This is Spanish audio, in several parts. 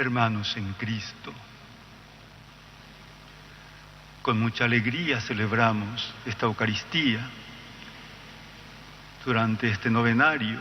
Hermanos en Cristo, con mucha alegría celebramos esta Eucaristía durante este novenario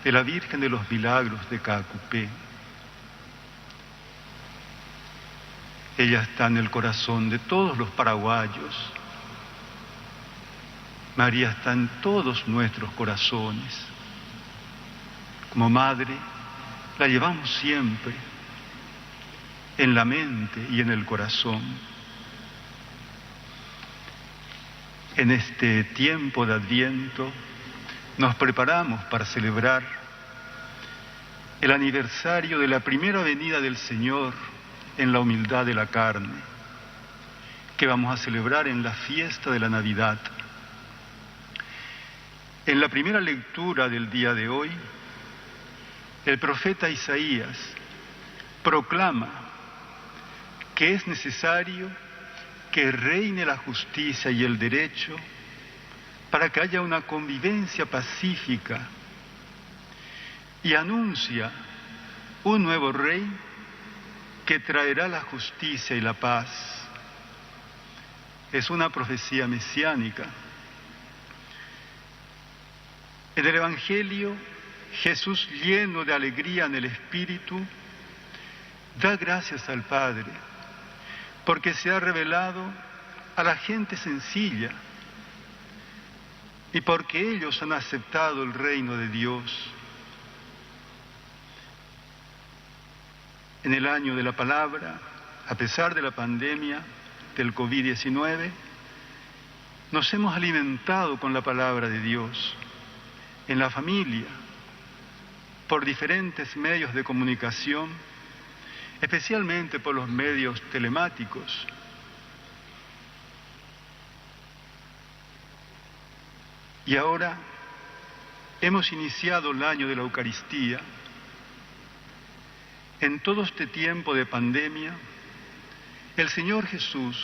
de la Virgen de los Milagros de Caacupé. Ella está en el corazón de todos los paraguayos. María está en todos nuestros corazones. Como madre, la llevamos siempre en la mente y en el corazón. En este tiempo de Adviento nos preparamos para celebrar el aniversario de la primera venida del Señor en la humildad de la carne, que vamos a celebrar en la fiesta de la Navidad. En la primera lectura del día de hoy, el profeta Isaías proclama que es necesario que reine la justicia y el derecho para que haya una convivencia pacífica, y anuncia un nuevo rey que traerá la justicia y la paz. Es una profecía mesiánica. En el Evangelio, Jesús, lleno de alegría en el Espíritu, da gracias al Padre, porque se ha revelado a la gente sencilla y porque ellos han aceptado el reino de Dios. En el año de la palabra, a pesar de la pandemia del COVID-19, nos hemos alimentado con la palabra de Dios, en la familia, por diferentes medios de comunicación, especialmente por los medios telemáticos. Y ahora hemos iniciado el año de la Eucaristía. En todo este tiempo de pandemia, el Señor Jesús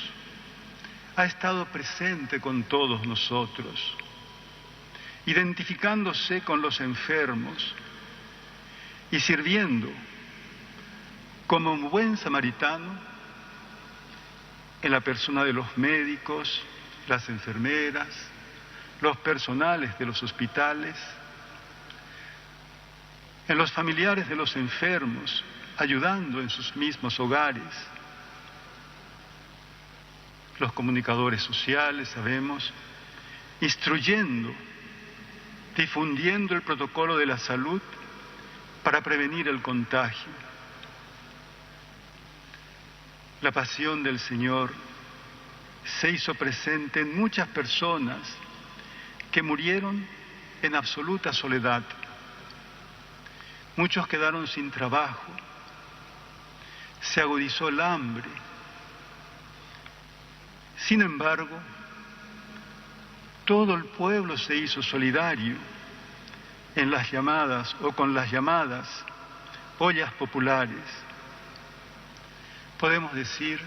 ha estado presente con todos nosotros, identificándose con los enfermos y sirviendo como un buen samaritano en la persona de los médicos, las enfermeras, los personales de los hospitales, en los familiares de los enfermos, ayudando en sus mismos hogares. Los comunicadores sociales, sabemos, instruyendo, difundiendo el protocolo de la salud para prevenir el contagio. La pasión del Señor se hizo presente en muchas personas que murieron en absoluta soledad. Muchos quedaron sin trabajo, se agudizó el hambre. Sin embargo, todo el pueblo se hizo solidario en las llamadas o con las llamadas ollas populares. Podemos decir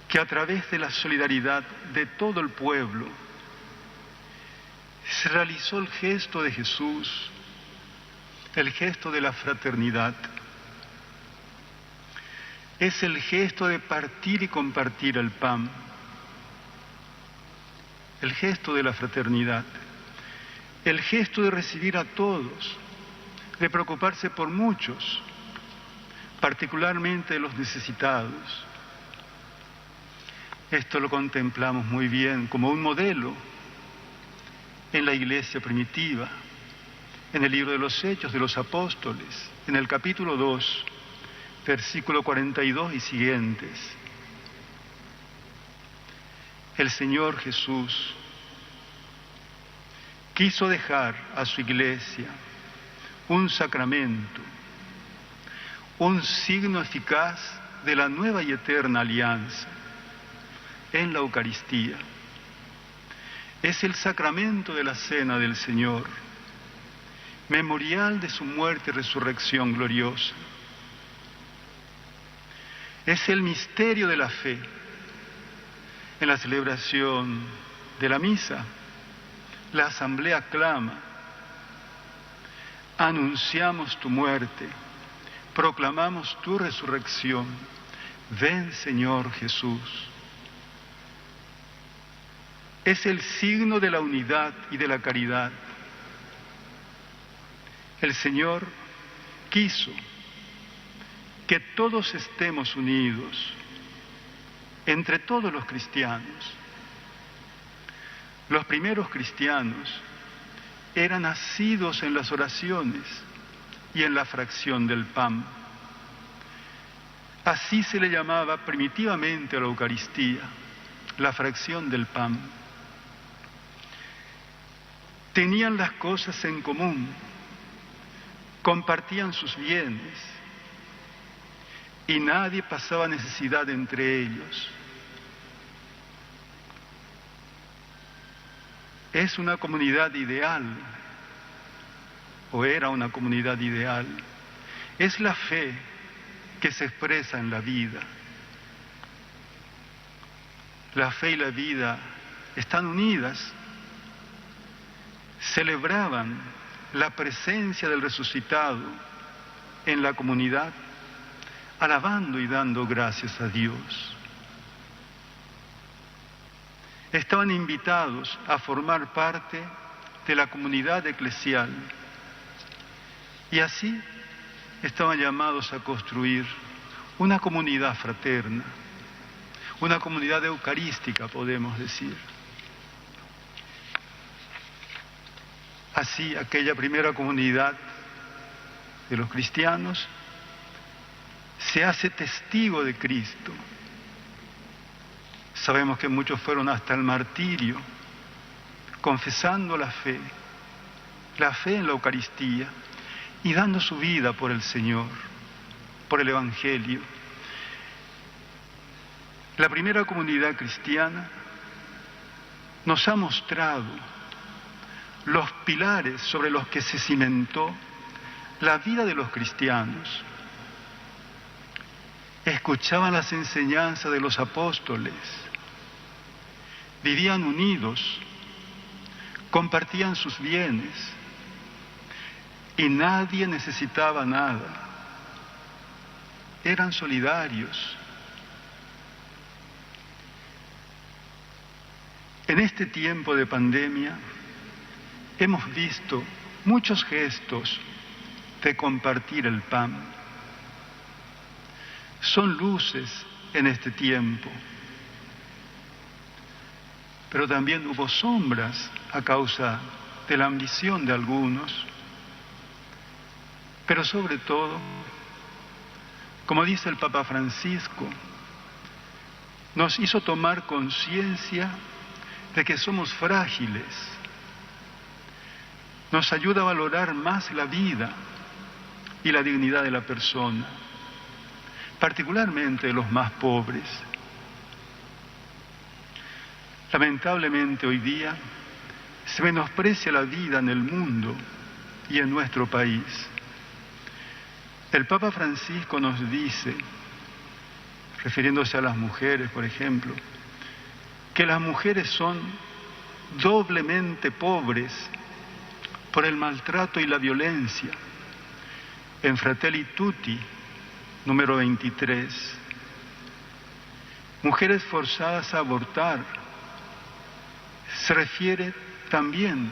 que a través de la solidaridad de todo el pueblo se realizó el gesto de Jesús, el gesto de la fraternidad. Es el gesto de partir y compartir el pan, el gesto de la fraternidad, el gesto de recibir a todos, de preocuparse por muchos, particularmente los necesitados. Esto lo contemplamos muy bien como un modelo en la iglesia primitiva, en el libro de los Hechos de los Apóstoles, en el capítulo 2, versículo 42 y siguientes. El Señor Jesús quiso dejar a su iglesia un sacramento, un signo eficaz de la nueva y eterna alianza en la Eucaristía. Es el sacramento de la Cena del Señor, memorial de su muerte y resurrección gloriosa. Es el misterio de la fe. En la celebración de la misa, la asamblea clama: anunciamos tu muerte, proclamamos tu resurrección. Ven, Señor Jesús. Es el signo de la unidad y de la caridad. El Señor quiso que todos estemos unidos, entre todos los cristianos. Los primeros cristianos eran nacidos en las oraciones y en la fracción del pan. Así se le llamaba primitivamente a la Eucaristía, la fracción del pan. Tenían las cosas en común, compartían sus bienes y nadie pasaba necesidad entre ellos. Es una comunidad ideal, o era una comunidad ideal. Es la fe que se expresa en la vida. La fe y la vida están unidas. Celebraban la presencia del resucitado en la comunidad, alabando y dando gracias a Dios. Estaban invitados a formar parte de la comunidad eclesial y así estaban llamados a construir una comunidad fraterna, una comunidad eucarística, podemos decir. Así, aquella primera comunidad de los cristianos se hace testigo de Cristo. Sabemos que muchos fueron hasta el martirio, confesando la fe en la Eucaristía y dando su vida por el Señor, por el Evangelio. La primera comunidad cristiana nos ha mostrado los pilares sobre los que se cimentó la vida de los cristianos. Escuchaban las enseñanzas de los apóstoles, vivían unidos, compartían sus bienes y nadie necesitaba nada. Eran solidarios. En este tiempo de pandemia hemos visto muchos gestos de compartir el pan. Son luces en este tiempo, pero también hubo sombras a causa de la ambición de algunos, pero sobre todo, como dice el Papa Francisco, nos hizo tomar conciencia de que somos frágiles. Nos ayuda a valorar más la vida y la dignidad de la persona, particularmente de los más pobres. Lamentablemente hoy día se menosprecia la vida en el mundo y en nuestro país. El Papa Francisco nos dice, refiriéndose a las mujeres, por ejemplo, que las mujeres son doblemente pobres por el maltrato y la violencia. En Fratelli Tutti, número 23, mujeres forzadas a abortar, se refiere también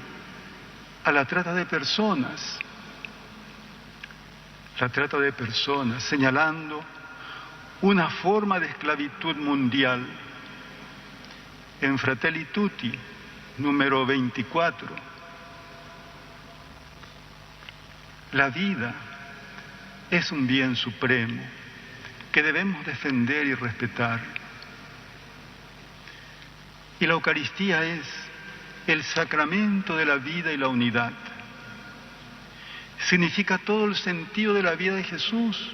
a la trata de personas. La trata de personas, señalando una forma de esclavitud mundial. En Fratelli Tutti, número 24, la vida es un bien supremo que debemos defender y respetar. Y la Eucaristía es el sacramento de la vida y la unidad. Significa todo el sentido de la vida de Jesús,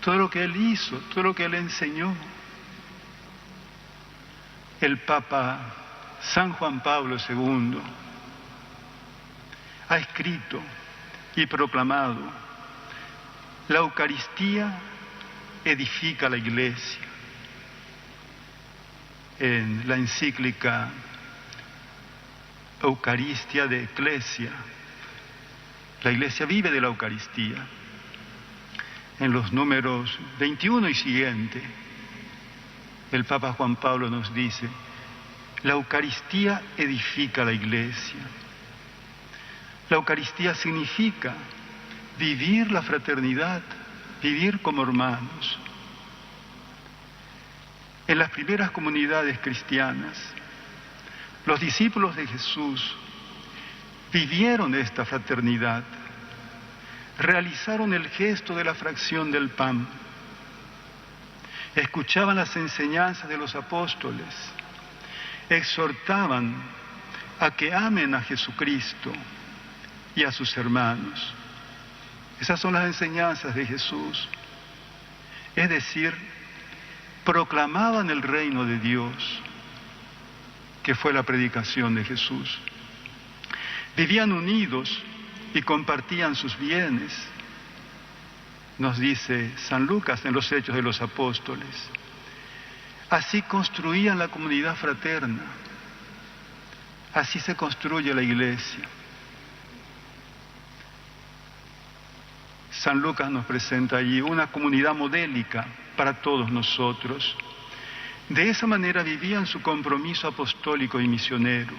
todo lo que Él hizo, todo lo que Él enseñó. El Papa San Juan Pablo II ha escrito y proclamado: la Eucaristía edifica la Iglesia. En la encíclica Eucaristia de Ecclesia, la Iglesia vive de la Eucaristía. en los números 21 y siguiente, el Papa Juan Pablo nos dice: la Eucaristía edifica la Iglesia. La Eucaristía significa vivir la fraternidad, vivir como hermanos. En las primeras comunidades cristianas, los discípulos de Jesús vivieron esta fraternidad, realizaron el gesto de la fracción del pan, escuchaban las enseñanzas de los apóstoles, exhortaban a que amen a Jesucristo y a sus hermanos. Esas son las enseñanzas de Jesús. Es decir, proclamaban el reino de Dios, que fue la predicación de Jesús. Vivían unidos y compartían sus bienes, nos dice San Lucas en los Hechos de los Apóstoles. Así construían la comunidad fraterna, así se construye la Iglesia. San Lucas nos presenta allí una comunidad modélica para todos nosotros. De esa manera vivían su compromiso apostólico y misionero.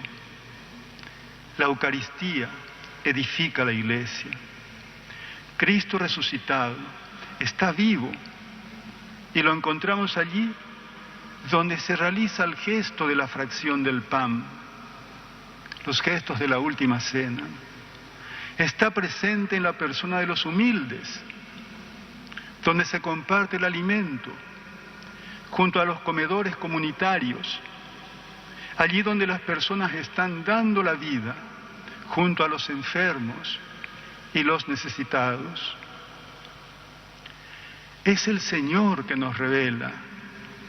La Eucaristía edifica la Iglesia. Cristo resucitado está vivo y lo encontramos allí donde se realiza el gesto de la fracción del pan, los gestos de la última cena. Está presente en la persona de los humildes, donde se comparte el alimento, junto a los comedores comunitarios, allí donde las personas están dando la vida, junto a los enfermos y los necesitados. Es el Señor que nos revela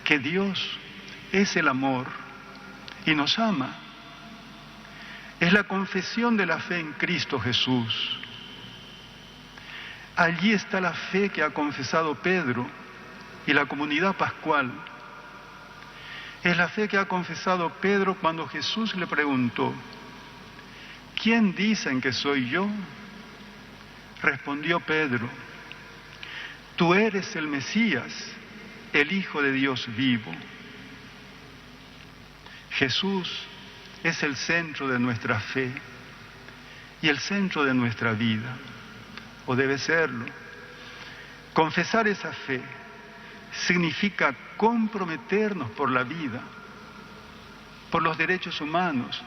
que Dios es el amor y nos ama. Es la confesión de la fe en Cristo Jesús. Allí está la fe que ha confesado Pedro y la comunidad pascual. Es la fe que ha confesado Pedro cuando Jesús le preguntó: ¿quién dicen que soy yo? Respondió Pedro: tú eres el Mesías, el Hijo de Dios vivo. Jesús es el centro de nuestra fe y el centro de nuestra vida, o debe serlo. Confesar esa fe significa comprometernos por la vida, por los derechos humanos.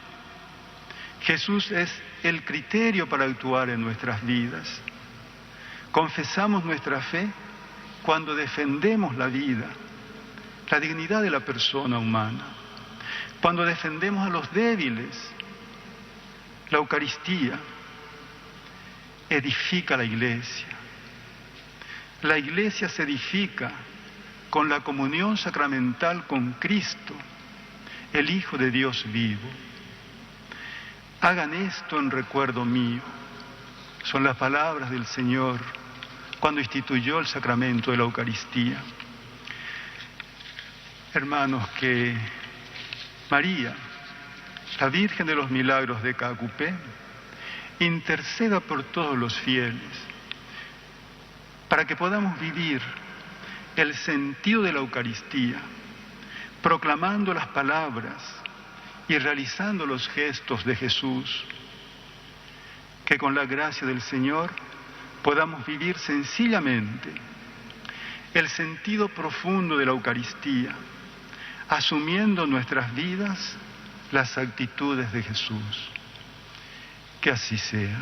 Jesús es el criterio para actuar en nuestras vidas. Confesamos nuestra fe cuando defendemos la vida, la dignidad de la persona humana, cuando defendemos a los débiles. La Eucaristía edifica la Iglesia. La Iglesia se edifica con la comunión sacramental con Cristo, el Hijo de Dios vivo. Hagan esto en recuerdo mío. Son las palabras del Señor cuando instituyó el sacramento de la Eucaristía. Hermanos, que María, la Virgen de los Milagros de Cacupé, interceda por todos los fieles, para que podamos vivir el sentido de la Eucaristía, proclamando las palabras y realizando los gestos de Jesús. Que con la gracia del Señor podamos vivir sencillamente el sentido profundo de la Eucaristía, asumiendo en nuestras vidas las actitudes de Jesús. Que así sea.